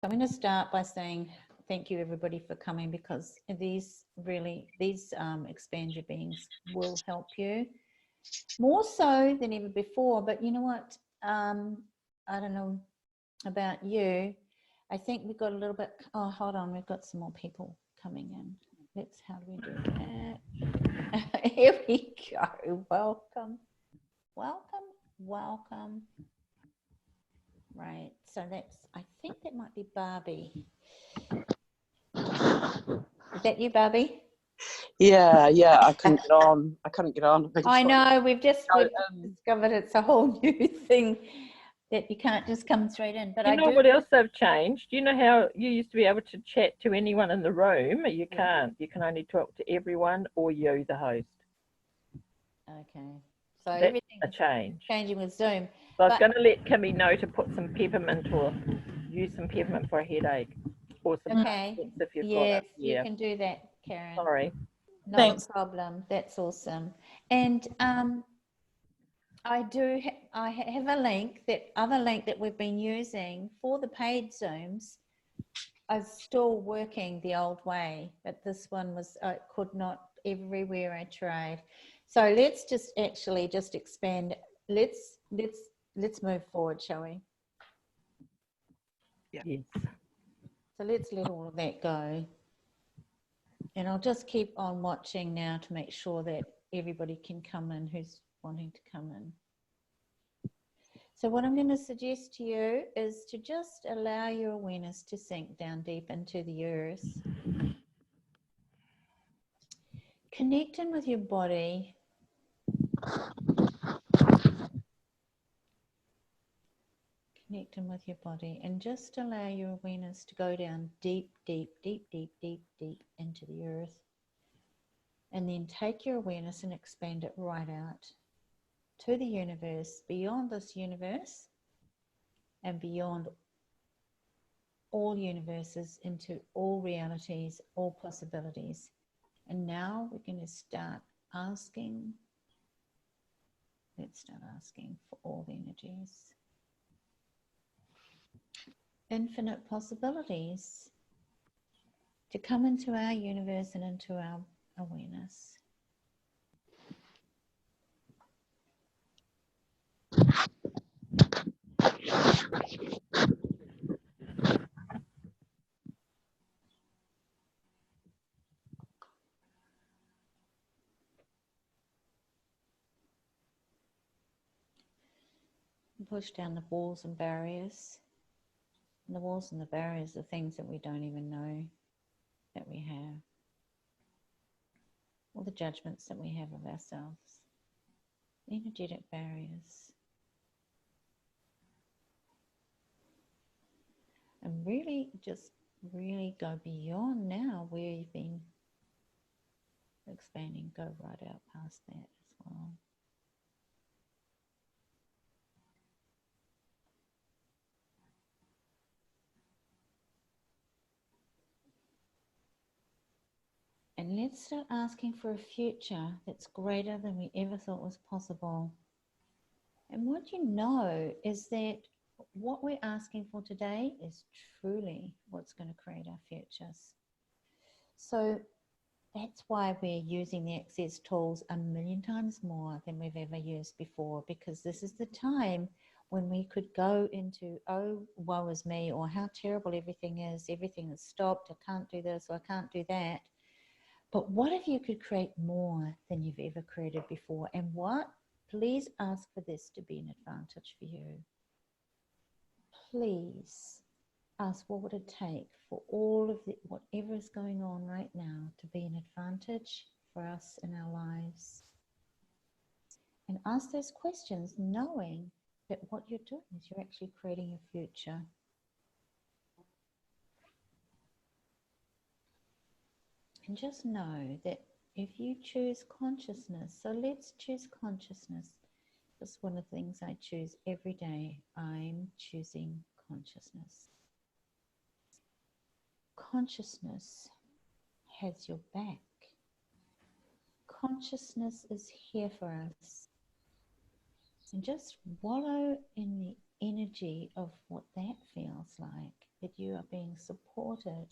I'm going to start by saying thank you everybody for coming, because these expand your beings will help you more so than ever before. But you know what? I don't know about you. I think we've got a little bit. Oh, hold on. We've got some more people coming in. How do we do that? Here we go. Welcome. Welcome. Welcome. Right. So I think that might be Barbie. Is that you, Barbie? Yeah, I couldn't get on. I know, we've discovered it's a whole new thing that you can't just come straight in. But you know what else they've changed? You know how you used to be able to chat to anyone in the room? You can't. You can only talk to everyone or you, the host. Okay. So that's everything's changing with Zoom. So I was going to let Kimmy know to put some peppermint or use some peppermint for a headache. Or some if you've got it. Yeah, you can do that, Karen. Sorry. No problem. That's awesome. And I have a link, other link that we've been using for the paid Zooms. I was still working the old way, but this one I could not, everywhere I tried. So let's just expand. Let's move forward, shall we? Yeah. Yes. So let's let all of that go. And I'll just keep on watching now to make sure that everybody can come in who's wanting to come in. So what I'm going to suggest to you is to just allow your awareness to sink down deep into the earth. Connect in with your body. Connect in with your body and just allow your awareness to go down deep, deep, deep, deep, deep, deep into the earth. And then take your awareness and expand it right out to the universe, beyond this universe, and beyond all universes, into all realities, all possibilities. And now we're going to start asking. Let's start asking for all the energies. Infinite possibilities to come into our universe and into our awareness. Push down the walls and barriers. And the walls and the barriers are things that we don't even know that we have. All the judgments that we have of ourselves. Energetic barriers. And really go beyond now where you've been expanding. Go right out past that as well. And let's start asking for a future that's greater than we ever thought was possible. And what you know is that what we're asking for today is truly what's going to create our futures. So that's why we're using the Access tools 1,000,000 times more than we've ever used before, because this is the time when we could go into, oh, woe is me, or how terrible everything is stopped, I can't do this, or I can't do that. But what if you could create more than you've ever created before? And what? Please ask for this to be an advantage for you. Please ask, what would it take for all of whatever is going on right now to be an advantage for us in our lives? And ask those questions knowing that what you're doing is you're actually creating your future. And just know that if you choose consciousness, so let's choose consciousness. That's one of the things I choose every day. I'm choosing consciousness. Consciousness has your back. Consciousness is here for us. And just wallow in the energy of what that feels like. that you are being supported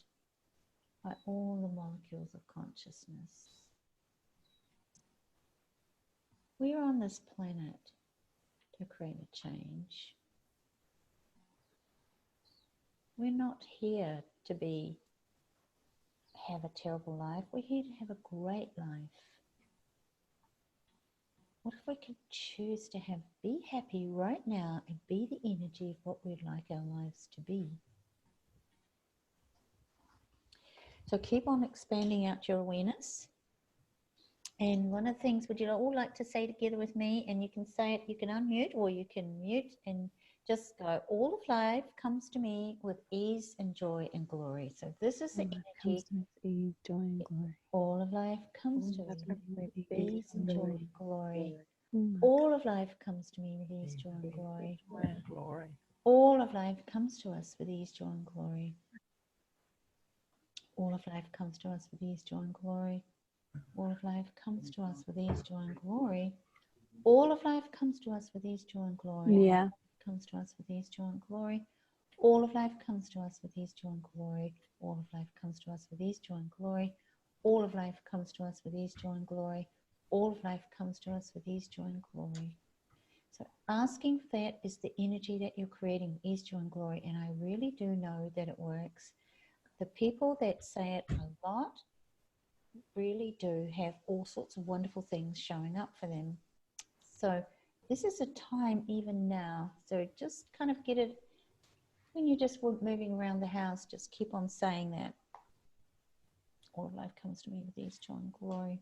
by all the molecules of consciousness. We are on this planet to create a change. We're not here to have a terrible life. We're here to have a great life. What if we could choose to be happy right now and be the energy of what we'd like our lives to be? So keep on expanding out your awareness. And one of the things, would you all like to say together with me? And you can say it, you can unmute or you can mute and just go, all of life comes to me with ease and joy and glory. So this is the energy. Ease, joy, and glory. All of life comes to me with ease and joy and glory. Mm. All of life comes to me with ease, joy, and glory. Glory. All of life comes to us with ease, joy, and glory. All of life comes to us with ease, joy, and glory. All of life comes to us with ease, joy, and glory. All of life comes to us with ease, joy, and glory. Yeah. Comes to us with ease, joy, and glory. All of life comes to us with ease, joy, and glory. All of life comes to us with ease, joy, and glory. All of life comes to us with ease, joy, and glory. All of life comes to us with ease, joy, and glory. So asking for that is the energy that you're creating, ease, joy, and glory. And I really do know that it works. The people that say it a lot really do have all sorts of wonderful things showing up for them. So this is a time even now. So just kind of get it, when you're just moving around the house, just keep on saying that. All of life comes to me with ease, joy, and glory.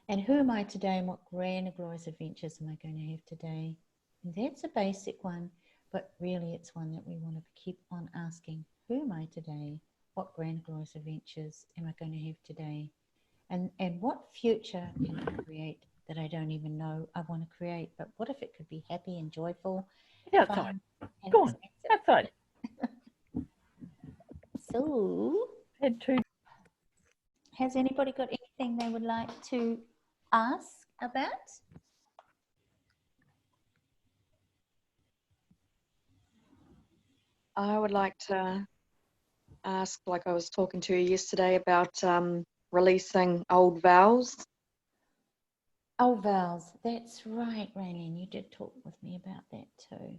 And who am I today, and what grand and glorious adventures am I going to have today? And that's a basic one, but really it's one that we want to keep on asking. Who am I today? What grand and glorious adventures am I going to have today? And what future can I create that I don't even know I want to create? But what if it could be happy and joyful? Outside. And Go on. Outside. So, Had two. has anybody got anything they would like to ask about? I would like to ask, like I was talking to you yesterday, about releasing old vows. Oh, vows. That's right, Raylene. You did talk with me about that too.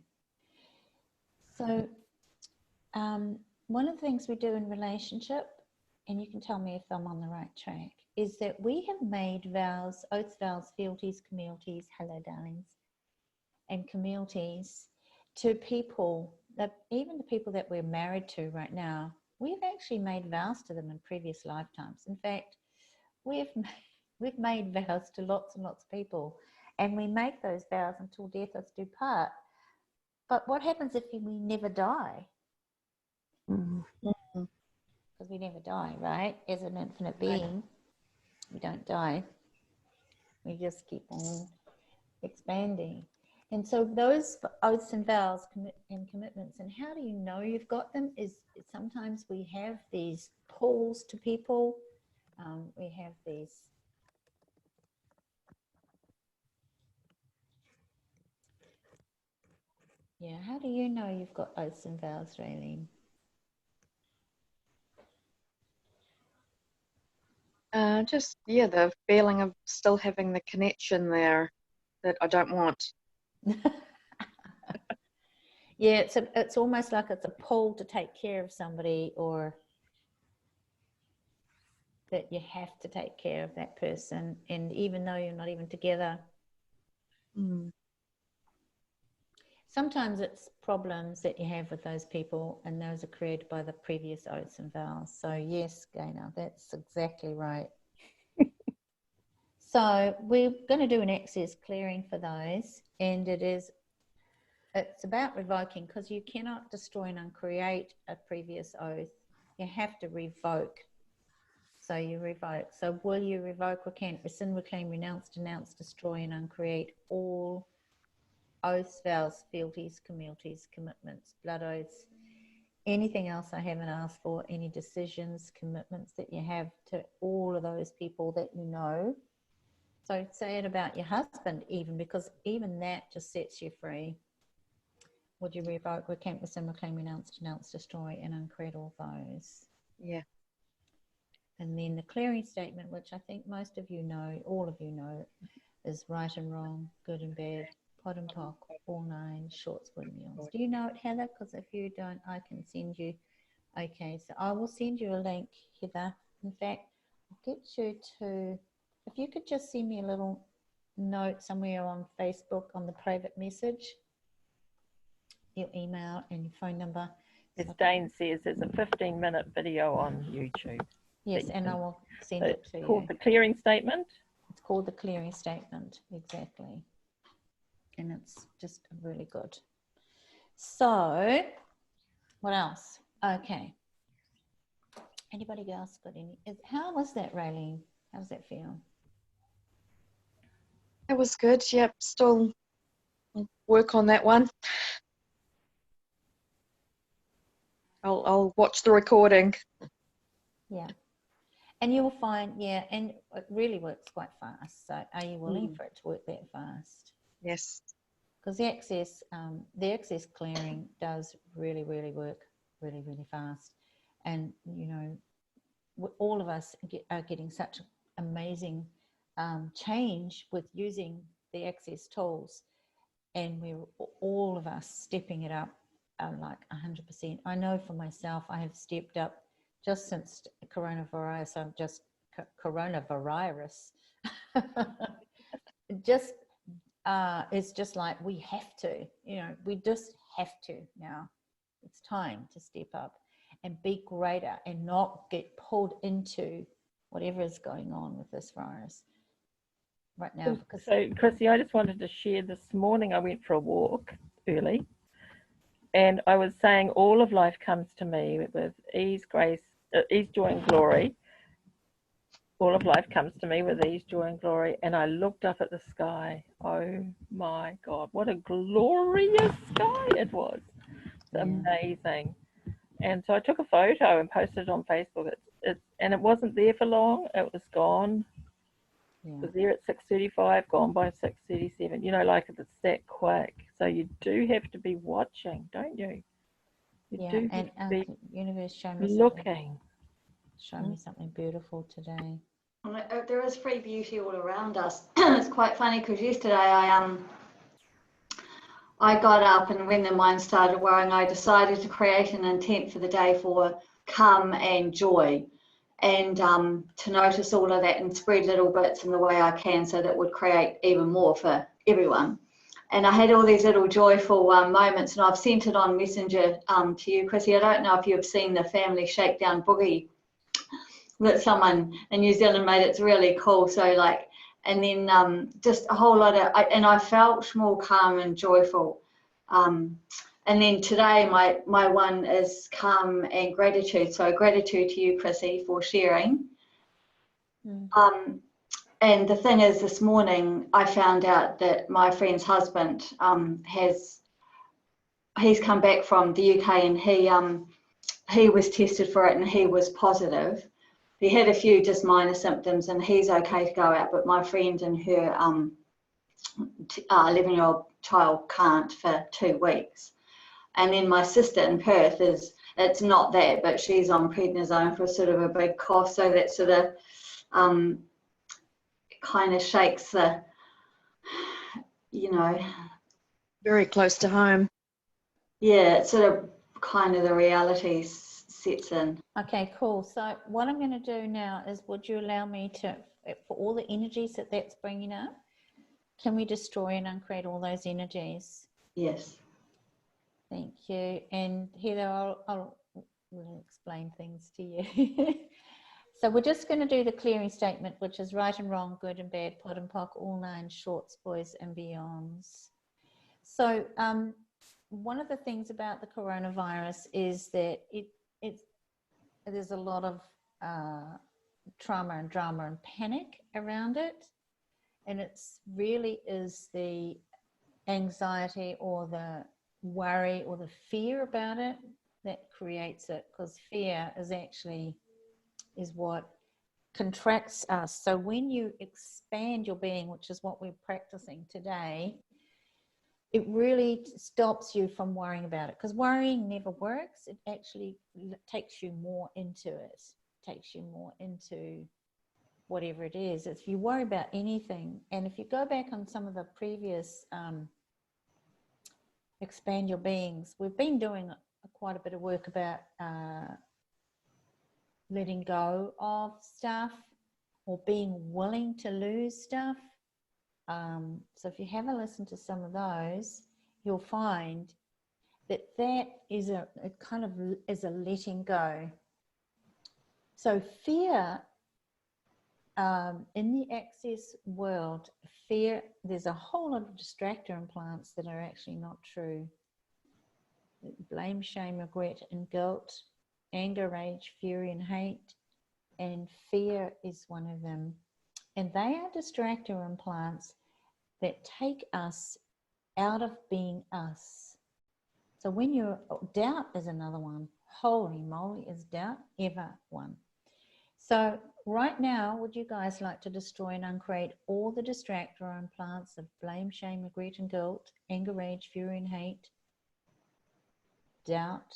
So, one of the things we do in relationship, and you can tell me if I'm on the right track, is that we have made vows, oaths, vows, fealties, communities, hello, darlings, and communities to people, that even the people that we're married to right now, we've actually made vows to them in previous lifetimes. In fact, we've made vows to lots and lots of people, and we make those vows until death us do part. But what happens if we never die? Because we never die, right? As an infinite being, we don't die. We just keep on expanding. And so those oaths and vows and commitments, and how do you know you've got them, is sometimes we have these pulls to people. We have these how do you know you've got oaths and vows, Raylene? Just, the feeling of still having the connection there that I don't want. Yeah, it's almost like it's a pull to take care of somebody, or that you have to take care of that person, and even though you're not even together. Sometimes it's problems that you have with those people, and those are created by the previous oaths and vows. So yes, Gaynor, that's exactly right. So we're going to do an access clearing for those, and it's about revoking, because you cannot destroy and uncreate a previous oath. You have to revoke. So you revoke. So will you revoke, recant, rescind, reclaim, renounce, denounce, destroy, and uncreate all oaths, vows, fealties, communities, commitments, blood oaths, anything else I haven't asked for, any decisions, commitments that you have to all of those people that you know. So say it about your husband even, because even that just sets you free. would you revoke, recant, rescind, reclaim, renounce, denounce, destroy, and uncreate all those? Yeah. And then the clearing statement, which I think most of you know, all of you know, is right and wrong, good and bad, pot and pock, all nine, shorts, wood and meals. Do you know it, Heather? Because if you don't, I can send you. Okay, so I will send you a link, Heather. In fact, I'll get you to, if you could just send me a little note somewhere on Facebook on the private message, your email and your phone number. As Dane says, there's a 15-minute video on YouTube. Yes, and I will send So it it's to you. called the clearing statement. It's called the clearing statement, exactly. And it's just really good. So, what else? Okay. Anybody else got any? How was that, Raylene? How does that feel? It was good. Yep. Still work on that one. I'll watch the recording. Yeah. And you'll find, yeah, and it really works quite fast. So are you willing for it to work that fast? Yes. Because the access clearing does really, really work really, really fast. And, you know, all of us are getting such amazing change with using the access tools. And we're all of us stepping it up like 100%. I know for myself, I have stepped up just since coronavirus. I'm just coronavirus. Just it's just like we have to, you know, we just have to now. It's time to step up and be greater and not get pulled into whatever is going on with this virus right now. Because so, Chrissie, I just wanted to share this morning. I went for a walk early, and I was saying all of life comes to me with ease, grace, ease, joy, and glory. All of life comes to me with ease, joy, and glory. And I looked up at the sky. Oh my God, what a glorious sky it was. It's amazing. And so I took a photo and posted it on Facebook. And it wasn't there for long. It was gone. It was there at 6:35, gone by 6:37. You know, like it's that quick. So you do have to be watching, don't you? You do have to be universe, show me looking. Show me something beautiful today. There is free beauty all around us. It's quite funny because yesterday I got up, and when the mind started worrying, I decided to create an intent for the day for calm and joy, and to notice all of that and spread little bits in the way I can, so that would create even more for everyone. And I had all these little joyful moments, and I've sent it on Messenger to you, Chrissie. I don't know if you've seen the family shakedown boogie that someone in New Zealand made. It's really cool. So like, and then just a whole lot of, and I felt more calm and joyful. And then today my one is calm and gratitude. So gratitude to you, Chrissie, for sharing. And the thing is, this morning I found out that my friend's husband he's come back from the UK, and he was tested for it and he was positive. He had a few just minor symptoms and he's okay to go out, but my friend and her 11-year-old child can't for 2 weeks. And then my sister in Perth it's not that, but she's on prednisone for sort of a big cough, so that sort of kind of shakes the, you know. Very close to home. Yeah, it's sort of kind of the reality sets in. Okay, cool. So what I'm going to do now is, would you allow me to, for all the energies that's bringing up, can we destroy and uncreate all those energies? Yes. Thank you. And Heather, I'll explain things to you. So we're just going to do the clearing statement, which is right and wrong, good and bad, pot and pock, all nine, shorts, boys and beyonds. So one of the things about the coronavirus is that there's a lot of trauma and drama and panic around it. And it's really is the anxiety or the worry or the fear about it that creates it, because fear is what contracts us. So when you expand your being, which is what we're practicing today, it really stops you from worrying about it, because worrying never works. It actually takes you more into it, takes you more into whatever it is. If you worry about anything, and if you go back on some of the previous Expand Your Beings, we've been doing quite a bit of work about letting go of stuff or being willing to lose stuff. So if you have a listen to some of those, you'll find that that is a kind of is a letting go. So fear, in the access world, fear, there's a whole lot of distractor implants that are actually not true. Blame, shame, regret, and guilt, anger, rage, fury, and hate, and fear is one of them. And they are distractor implants that take us out of being us. So when you're, doubt is another one. Holy moly, is doubt ever one? So right now, would you guys like to destroy and uncreate all the distractor implants of blame, shame, regret, and guilt, anger, rage, fury, and hate, doubt,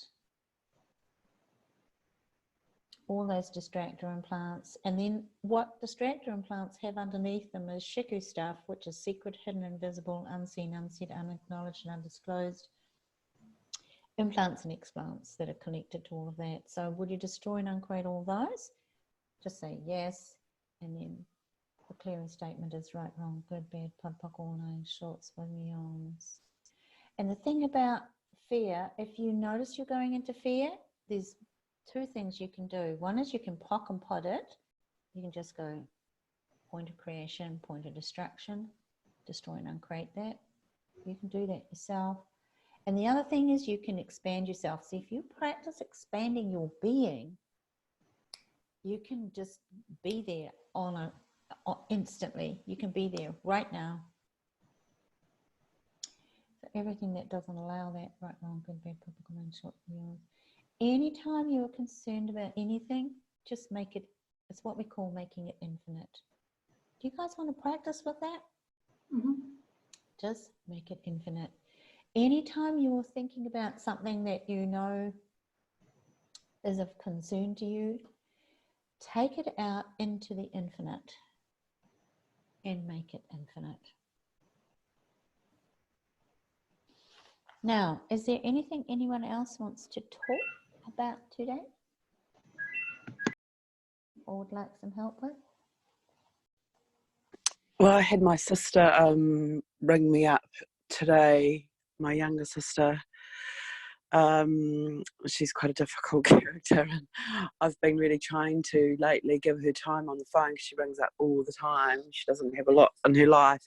all those distractor implants? And then what distractor implants have underneath them is shiku stuff, which is secret, hidden, invisible, unseen, unsaid, unacknowledged, and undisclosed implants and explants that are connected to all of that. So would you destroy and uncreate all those? Just say yes, and then the clearing statement is right, wrong, good, bad, pod, poc, all nine, shorts, with me ons. And the thing about fear, if you notice you're going into fear, there's two things you can do. One is you can poc and pod it. You can just go point of creation, point of destruction, destroy and uncreate that. You can do that yourself. And the other thing is you can expand yourself. See, if you practice expanding your being, you can just be there instantly. You can be there right now. So everything that doesn't allow that, right, wrong, good, bad, public, and short, yours. Anytime you're concerned about anything, just make it, it's what we call making it infinite. Do you guys want to practice with that? Mm-hmm. Just make it infinite. Anytime you're thinking about something that you know is of concern to you, take it out into the infinite and make it infinite. Now, is there anything anyone else wants to talk about today or would like some help with? Well, I had my sister ring me up today, my younger sister. She's quite a difficult character, and I've been really trying to lately give her time on the phone because she rings up all the time. She doesn't have a lot in her life,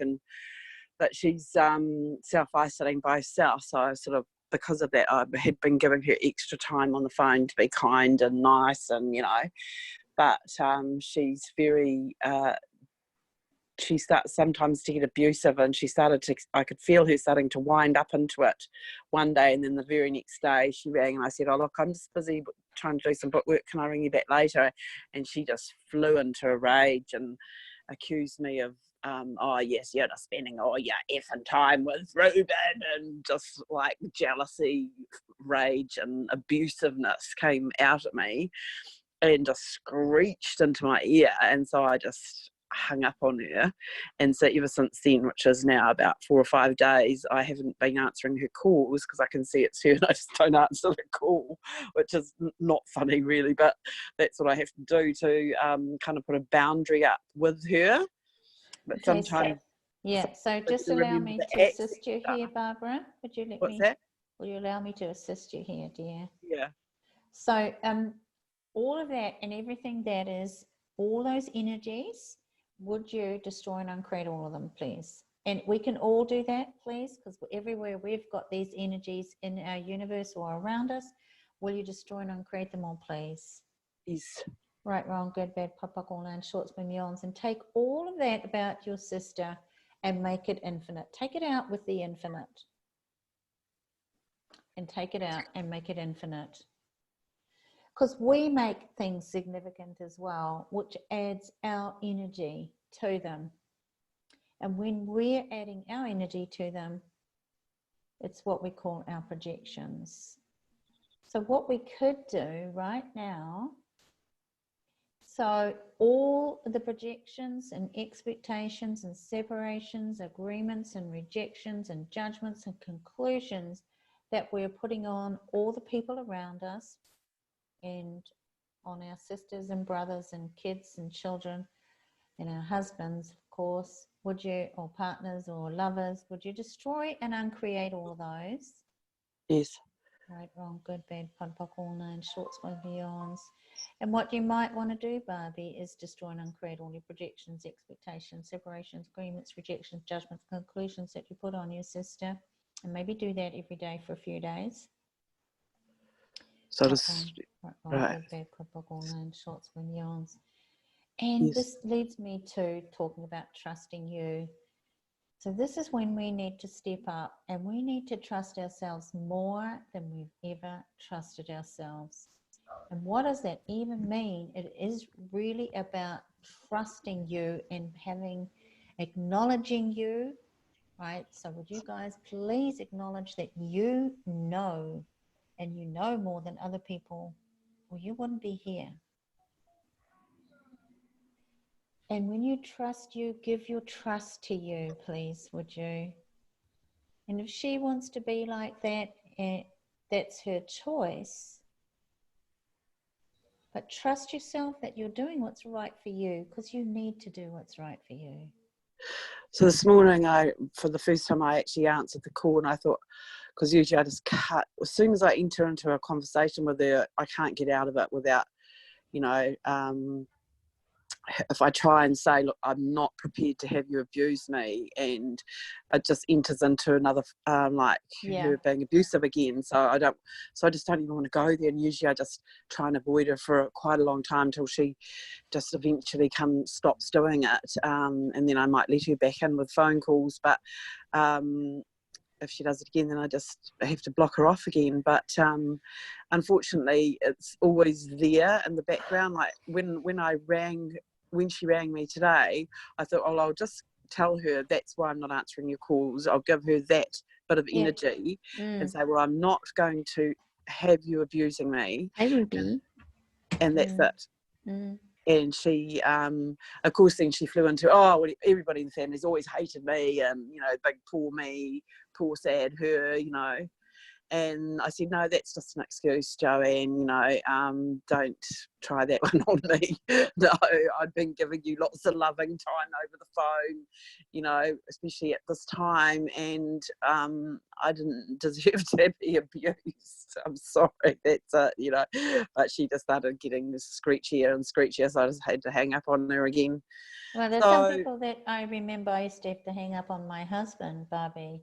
but she's self-isolating by herself, so I sort of, because of that, I had been giving her extra time on the phone to be kind and nice, and but she's very she starts sometimes to get abusive, and I could feel her starting to wind up into it one day, and then the very next day she rang and I said, oh look, I'm just busy trying to do some bookwork, can I ring you back later? And she just flew into a rage and accused me of oh yes, you're just spending all your effing time with Ruben, and just like jealousy, rage and abusiveness came out at me and just screeched into my ear, and so I just hung up on her. And so ever since then, which is now about 4 or 5 days, I haven't been answering her calls because I can see it's her and I just don't answer the call, which is not funny really, but that's what I have to do to kind of put a boundary up with her. But Okay, sometimes so just allow me to assist you here, Barbara. Would you let What's me? that? Will you allow me to assist you here, dear? Yeah. So all of that and everything that is, all those energies, would you destroy and uncreate all of them, please? And we can all do that, please, because everywhere we've got these energies in our universe or around us, will you destroy and uncreate them all, please? Yes. Right, wrong, good, bad, pop, poc, all nine, shorts, swim, yawns, and take all of that about your sister and make it infinite. Take it out with the infinite. And take it out and make it infinite. Because we make things significant as well, which adds our energy to them. And when we're adding our energy to them, It's what we call our projections. So what we could do right now, so all the projections and expectations and separations, agreements and rejections and judgments and conclusions that we're putting on all the people around us and on our sisters and brothers and kids and children and our husbands, of course, would you, or partners or lovers, would you destroy and uncreate all of those? Yes. Right, wrong, good, bad, pod, poc, all names, shorts, beyonds. And what you might want to do, Barbie, is destroy and uncreate all your projections, expectations, separations, agreements, rejections, judgments, conclusions that you put on your sister. And maybe do that every day for a few days. So just, right. Good, bad, pod, poc, all names, shorts, beyonds. And yes. this leads me to talking about trusting you. So this is when we need to step up and we need to trust ourselves more than we've ever trusted ourselves. And what does that even mean? It is really about trusting you and acknowledging you, right? So would you guys please acknowledge that you know, and you know more than other people, or you wouldn't be here. And when you trust you, give your trust to you, please, would you? And if she wants to be like that, that's her choice. But trust yourself that you're doing what's right for you, because you need to do what's right for you. So this morning, for the first time, I actually answered the call, and I thought, because usually I just cut, as soon as I enter into a conversation with her, I can't get out of it without, if I try and say, look, I'm not prepared to have you abuse me, and it just enters into another, her being abusive again. So I just don't even want to go there. And usually I just try and avoid her for quite a long time till she just eventually stops doing it. And then I might let her back in with phone calls. But if she does it again, then I just have to block her off again. But unfortunately, it's always there in the background. Like when she rang me today, I thought, oh, I'll just tell her that's why I'm not answering your calls. I'll give her that bit of energy and say, well, I'm not going to have you abusing me. I will be. And that's it. And she, of course, then she flew into, well, everybody in the family's always hated me, and, big poor me, poor sad her, And I said, no, that's just an excuse, Joanne, don't try that one on me. No, I've been giving you lots of loving time over the phone, especially at this time, and I didn't deserve to be abused. I'm sorry, that's it, But she just started getting screechier and screechier, so I just had to hang up on her again. Well, there's some people that I remember I used to have to hang up on my husband, Barbie.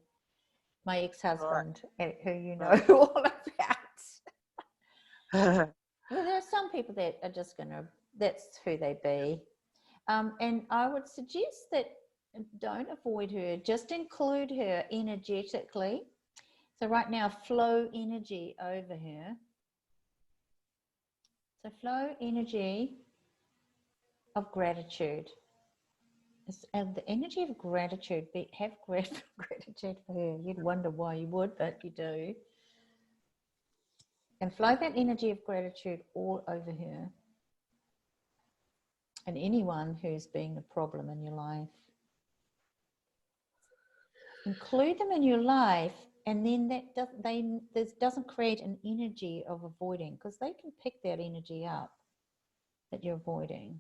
My ex-husband, who you know all about. Well, there are some people that are just that's who they be. And I would suggest that don't avoid her, just include her energetically. So right now, flow energy over her. So flow energy of gratitude. And the energy of gratitude, have gratitude for her. You'd wonder why you would, but you do. And flow that energy of gratitude all over her and anyone who's being a problem in your life. Include them in your life, and then this doesn't create an energy of avoiding, because they can pick that energy up that you're avoiding.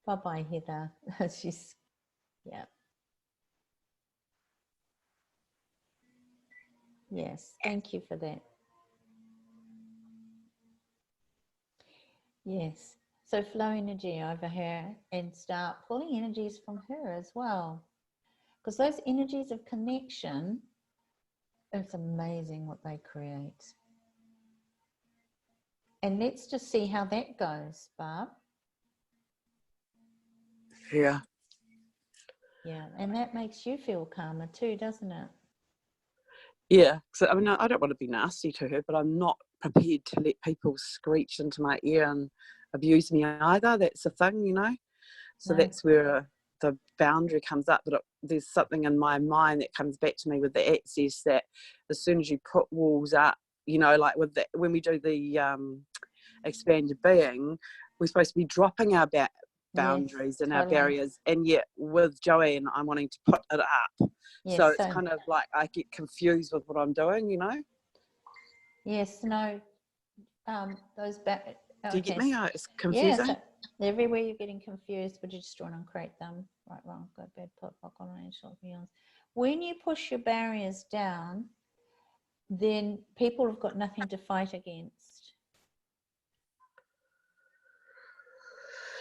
Bye-bye, Heather. Yes, thank you for that. Yes, so flow energy over her and start pulling energies from her as well. Because those energies of connection, it's amazing what they create. And let's just see how that goes, Barb. Yeah. Yeah, and that makes you feel calmer too, doesn't it? Yeah, so I mean, I don't want to be nasty to her, but I'm not prepared to let people screech into my ear and abuse me either. That's the thing, So that's where the boundary comes up, but there's something in my mind that comes back to me with the access, that as soon as you put walls up, you know, like with the, when we do the expanded being, we're supposed to be dropping our boundaries and our totally. barriers, and yet with Joanne, I'm wanting to put it up. Yes, So it's kind of like I get confused with what I'm doing, you know. Yes, no, those back. Do you get me? It's confusing. Yeah, so everywhere you're getting confused, but you just want to create them. Right, wrong, good, bad, put, rock on, range, short, beyond. When you push your barriers down, then people have got nothing to fight against.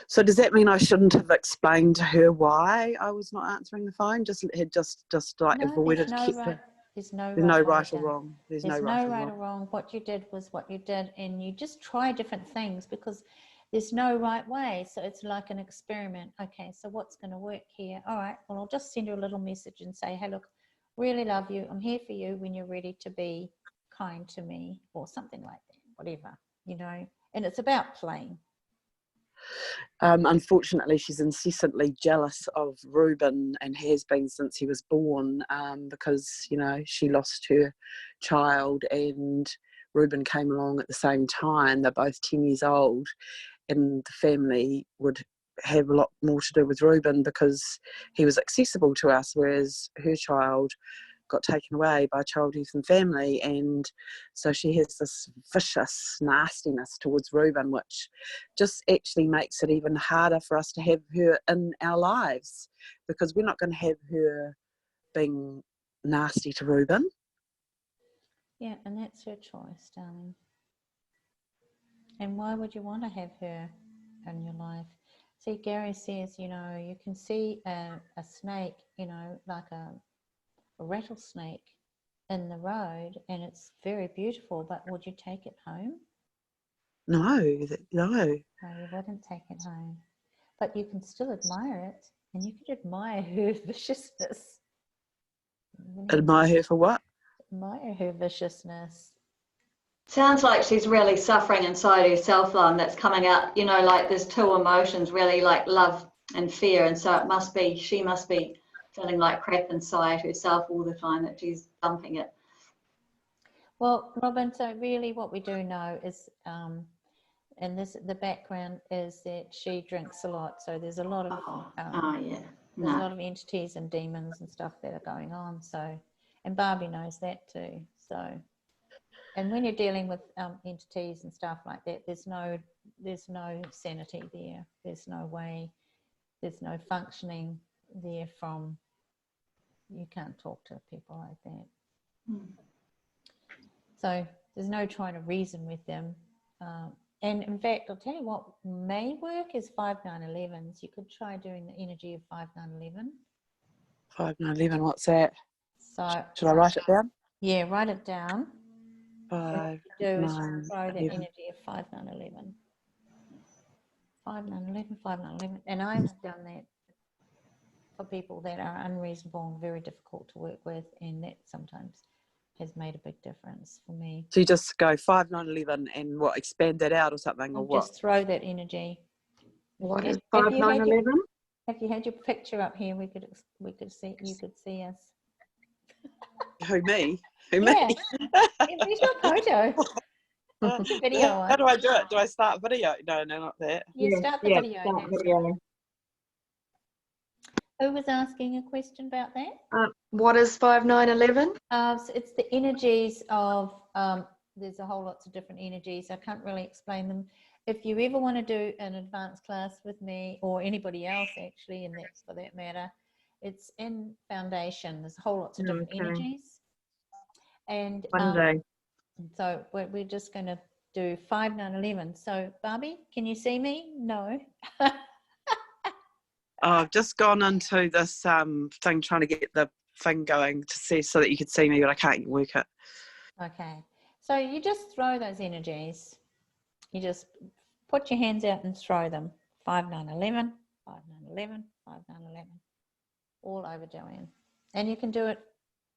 So does that mean I shouldn't have explained to her why I was not answering the phone? Just like No, avoided. there's no There's no right right way or down. wrong. There's no right right or or wrong. wrong. What you did was what you did, and you just try different things because there's no right way. So it's like an experiment. Okay, so what's going to work here? All right, well, I'll just send you a little message and say, hey, look, really love you. I'm here for you when you're ready to be kind to me, or something like that, whatever, you know. And it's about playing. Unfortunately, she's incessantly jealous of Reuben, and has been since he was born, because, you know, she lost her child and Reuben came along at the same time. They're both 10 years old, and the family would have a lot more to do with Reuben because he was accessible to us, whereas her child got taken away by Child Youth and Family, and so she has this vicious nastiness towards Reuben, which just actually makes it even harder for us to have her in our lives, because we're not going to have her being nasty to Reuben. Yeah, and that's her choice, darling. And why would you want to have her in your life? See, Gary says, you know, you can see a snake, you know, like a rattlesnake in the road, and it's very beautiful, but would you take it home? No. No, you wouldn't take it home. But you can still admire it, and you could admire her viciousness. Admire her for what? Admire her viciousness. Sounds like she's really suffering inside herself, Lon, that's coming out, you know, like there's two emotions, really, like love and fear. And so she must be feeling like crap inside herself all the time, that she's dumping it. Well, Robin, so really what we do know is, and the background is that she drinks a lot. So there's a lot of, there's a lot of entities and demons and stuff that are going on. So, and Barbie knows that too. So, and when you're dealing with entities and stuff like that, there's no sanity there. There's no way, there's no functioning there from, you can't talk to people like that. So there's no trying to reason with them. And in fact, I'll tell you what may work is 5911s. You could try doing the energy of 5911. 5911, what's that? So should I write it down? Yeah, write it down. 5, Do is 9, throw the 11. energy of 5911. 5911, 5911. And I've done that for people that are unreasonable and very difficult to work with, and that sometimes has made a big difference for me. So you just go 5, 9, 11 and what, expand that out or something, or what? Just throw that energy. What is 5, 9, 11? If you had your picture up here, we could see, you could see us. Who, me? Who, Yeah. me? Where's your photo? Video on. How do I do it? Do I start video? No, not that. Yeah, start the video. Start video. Who was asking a question about that? What is 5, 9, 11? So it's the energies of, there's a whole lots of different energies. I can't really explain them. If you ever want to do an advanced class with me, or anybody else actually, and that's for that matter, it's in Foundation. There's a whole lots of different energies. And One day. so we're just going to do 5, 9, 11. So Barbie, can you see me? No. I've just gone into this thing trying to get the thing going to see so that you could see me, but I can't work it. Okay. So you just throw those energies. You just put your hands out and throw them. 5, 9, 11, 5, 9, 11, 5, 9, 11. All over Joanne. And you can do it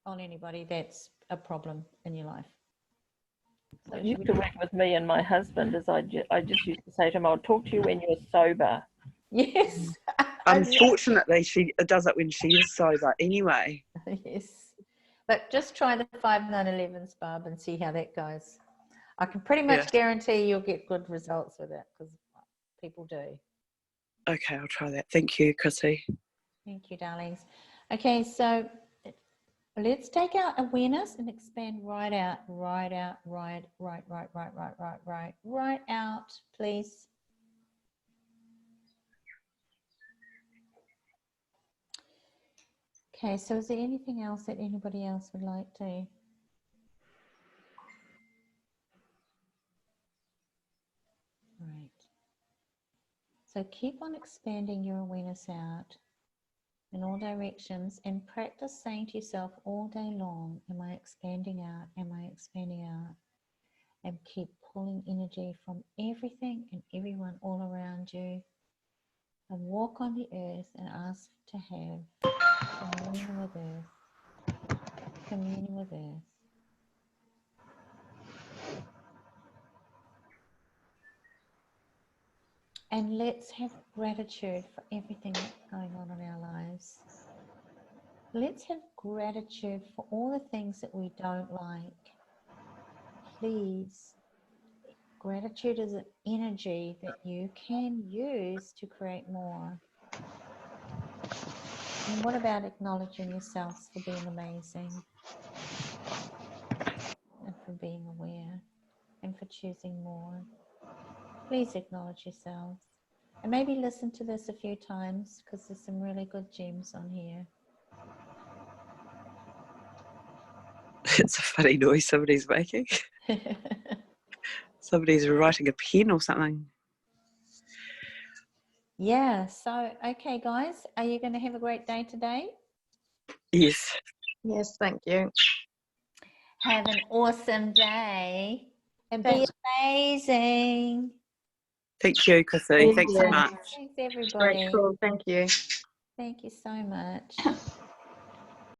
on anybody that's a problem in your life. So It used to work with me and my husband, as I just used to say to him, I'll talk to you when you're sober. Yes. Unfortunately, she does it when she is sober anyway. Yes. But just try the 5-9-11s, Barb, and see how that goes. I can pretty much guarantee you'll get good results with it because people do. Okay, I'll try that. Thank you, Chrissie. Thank you, darlings. Okay, so let's take our awareness and expand right out, right out, please. Okay, so is there anything else that anybody else would like to? Right. So keep on expanding your awareness out in all directions and practice saying to yourself all day long, am I expanding out? Am I expanding out? And keep pulling energy from everything and everyone all around you. And walk on the earth and ask to have communion with earth. Communion with earth. And let's have gratitude for everything that's going on in our lives. Let's have gratitude for all the things that we don't like. Please. Gratitude is an energy that you can use to create more. And what about acknowledging yourselves for being amazing and for being aware and for choosing more? Please acknowledge yourselves. And maybe listen to this a few times because there's some really good gems on here. It's a funny noise somebody's making. Somebody's writing a pen or something. Yeah, so, okay, guys, are you going to have a great day today? Yes. Yes, thank you. Have an awesome day and Thanks. be amazing. Thank you, Chrissie. Thanks so much. Thanks, everybody. Great call. Thank you. Thank you so much.